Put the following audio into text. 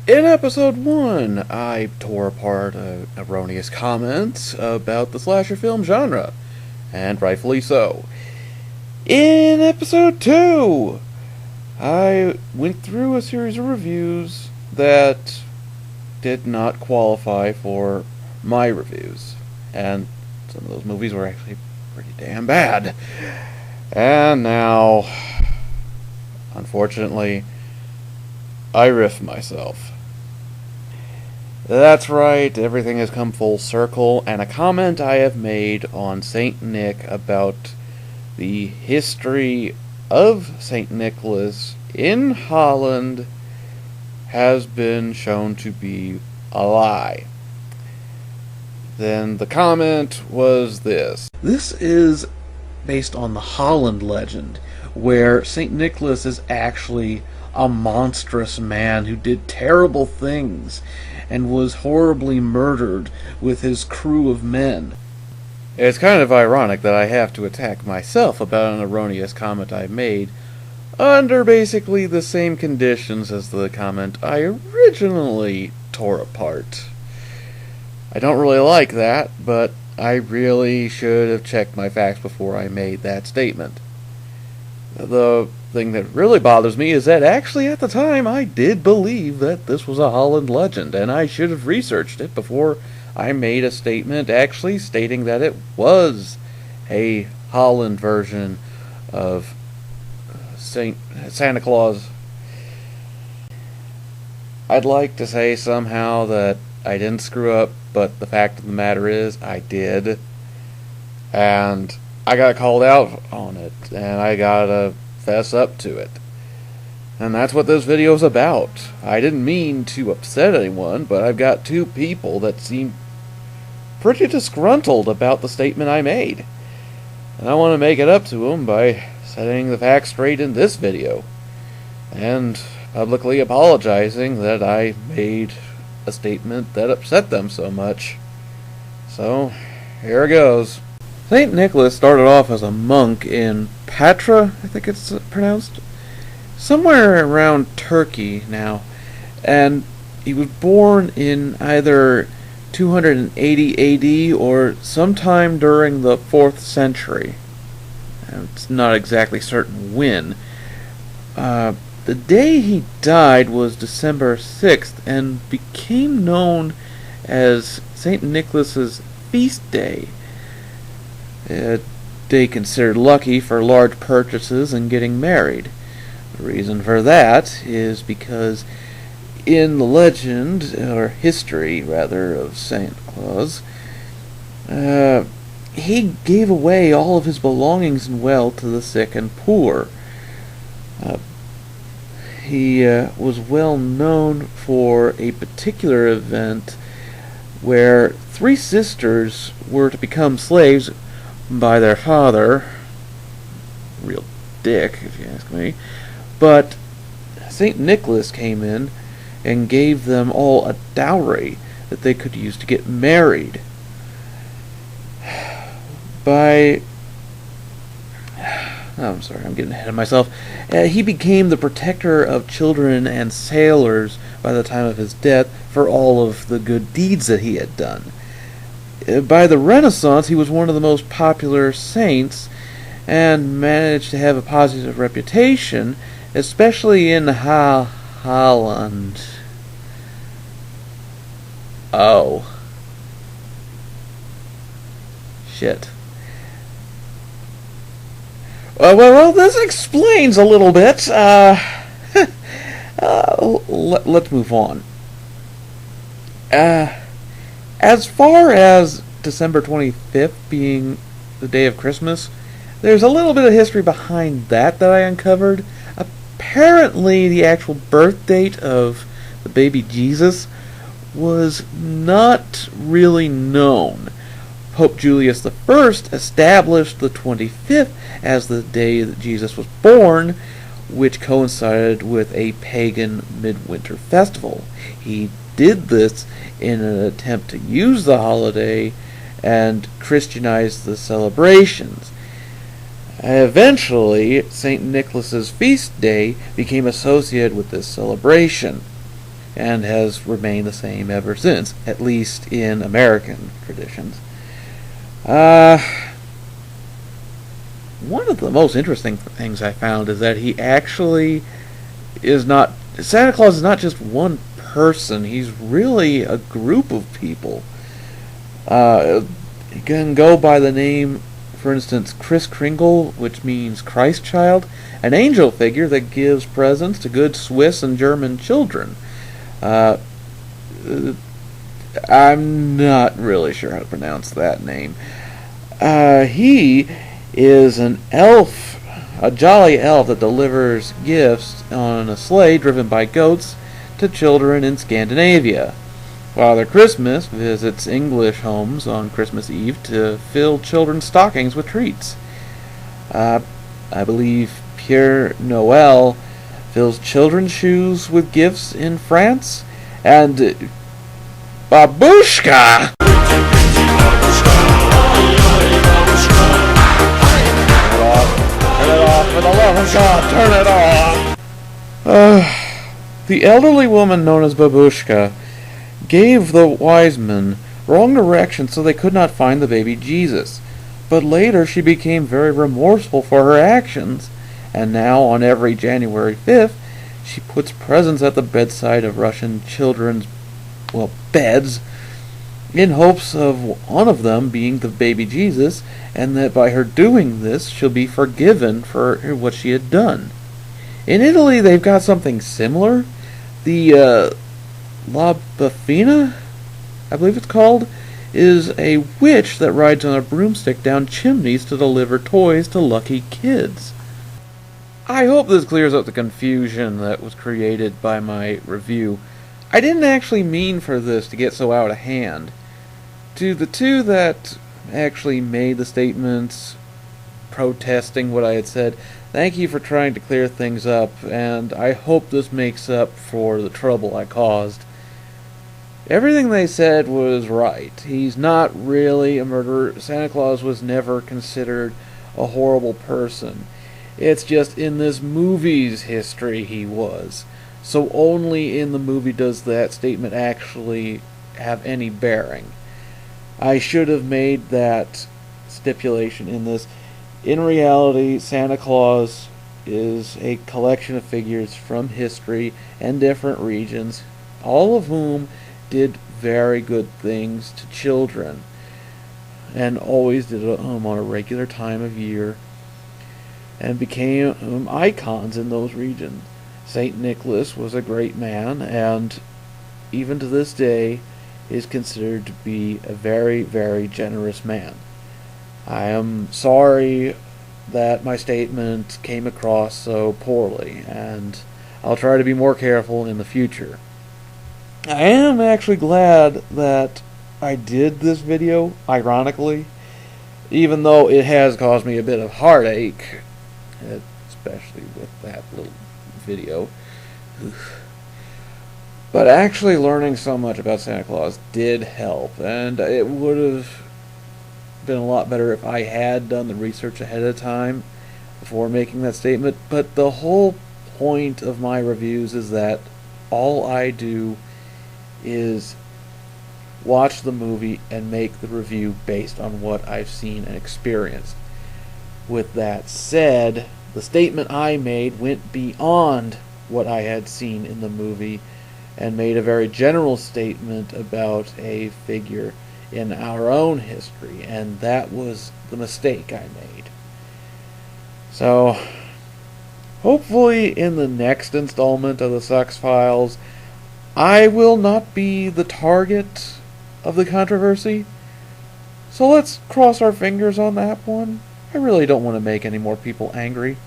In episode 1, I tore apart erroneous comments about the slasher film genre, and rightfully so. In episode 2, I went through a series of reviews that did not qualify for my reviews, and some of those movies were actually pretty damn bad. And now, unfortunately, I riff myself. That's right, everything has come full circle, and a comment I have made on St. Nick about the history of St. Nicholas in Holland has been shown to be a lie. Then the comment was this. This is based on the Holland legend, where St. Nicholas is actually a monstrous man who did terrible things and was horribly murdered with his crew of men. It's kind of ironic that I have to attack myself about an erroneous comment I made under basically the same conditions as the comment I originally tore apart. I don't really like that, but I really should have checked my facts before I made that statement. The thing that really bothers me is that actually at the time I did believe that this was a Holland legend, and I should have researched it before I made a statement actually stating that it was a Holland version of Santa Claus. I'd like to say somehow that I didn't screw up, but the fact of the matter is I did, and I got called out on it, and I gotta fess up to it. And that's what this video's about. I didn't mean to upset anyone, but I've got two people that seem pretty disgruntled about the statement I made. And I want to make it up to them by setting the facts straight in this video, and publicly apologizing that I made a statement that upset them so much. So, here it goes. St. Nicholas started off as a monk in Patra, I think it's pronounced, somewhere around Turkey now, and he was born in either 280 AD or sometime during the 4th century. It's not exactly certain when. The day he died was December 6th and became known as St. Nicholas's feast day. A day considered lucky for large purchases and getting married. The reason for that is because in the legend, or history rather, of Santa Claus, he gave away all of his belongings and wealth to the sick and poor. He was well known for a particular event where 3 sisters were to become slaves by their father. Real dick, if you ask me. But St. Nicholas came in and gave them all a dowry that they could use to get married. I'm sorry, I'm getting ahead of myself. He became the protector of children and sailors by the time of his death for all of the good deeds that he had done. By the Renaissance, he was one of the most popular saints and managed to have a positive reputation, especially in Holland. Oh. Shit. Well, this explains a little bit. Let's move on. As far as December 25th being the day of Christmas, there's a little bit of history behind that I uncovered. Apparently, the actual birth date of the baby Jesus was not really known. Pope Julius I established the 25th as the day that Jesus was born, which coincided with a pagan midwinter festival. He did this in an attempt to use the holiday and Christianize the celebrations. Eventually, St. Nicholas's feast day became associated with this celebration. and has remained the same ever since, at least in American traditions. One of the most interesting things I found is that he actually is not. Santa Claus is not just one person, he's really a group of people. He can go by the name, for instance, Kris Kringle, which means Christ child, an angel figure that gives presents to good Swiss and German children. I'm not really sure how to pronounce that name. He is an elf, a jolly elf that delivers gifts on a sleigh driven by goats to children in Scandinavia. Father Christmas visits English homes on Christmas Eve to fill children's stockings with treats. I believe Pierre Noel fills children's shoes with gifts in France, and Babushka! Turn it off, for the love of God, turn it off! The elderly woman known as Babushka gave the wise men wrong directions so they could not find the baby Jesus. But later she became very remorseful for her actions, and now on every January 5th she puts presents at the bedside of Russian children's, beds, in hopes of one of them being the baby Jesus, and that by her doing this she'll be forgiven for what she had done. In Italy they've got something similar. The La Bufina, I believe it's called, is a witch that rides on a broomstick down chimneys to deliver toys to lucky kids. I hope this clears up the confusion that was created by my review. I didn't actually mean for this to get so out of hand. To the two that actually made the statements protesting what I had said, thank you for trying to clear things up, and I hope this makes up for the trouble I caused. Everything they said was right. He's not really a murderer. Santa Claus was never considered a horrible person. It's just in this movie's history he was. So only in the movie does that statement actually have any bearing. I should have made that stipulation in this. In reality, Santa Claus is a collection of figures from history and different regions, all of whom did very good things to children, and always did them on a regular time of year, and became icons in those regions. St. Nicholas was a great man, and even to this day is considered to be a very, very generous man. I am sorry that my statement came across so poorly, and I'll try to be more careful in the future. I am actually glad that I did this video, ironically, even though it has caused me a bit of heartache, especially with that little video. But actually learning so much about Santa Claus did help, and it would have been a lot better if I had done the research ahead of time before making that statement. But the whole point of my reviews is that all I do is watch the movie and make the review based on what I've seen and experienced. With that said, the statement I made went beyond what I had seen in the movie and made a very general statement about a figure in our own history, and that was the mistake I made. So, hopefully in the next installment of the Sucks Files, I will not be the target of the controversy. So let's cross our fingers on that one. I really don't want to make any more people angry.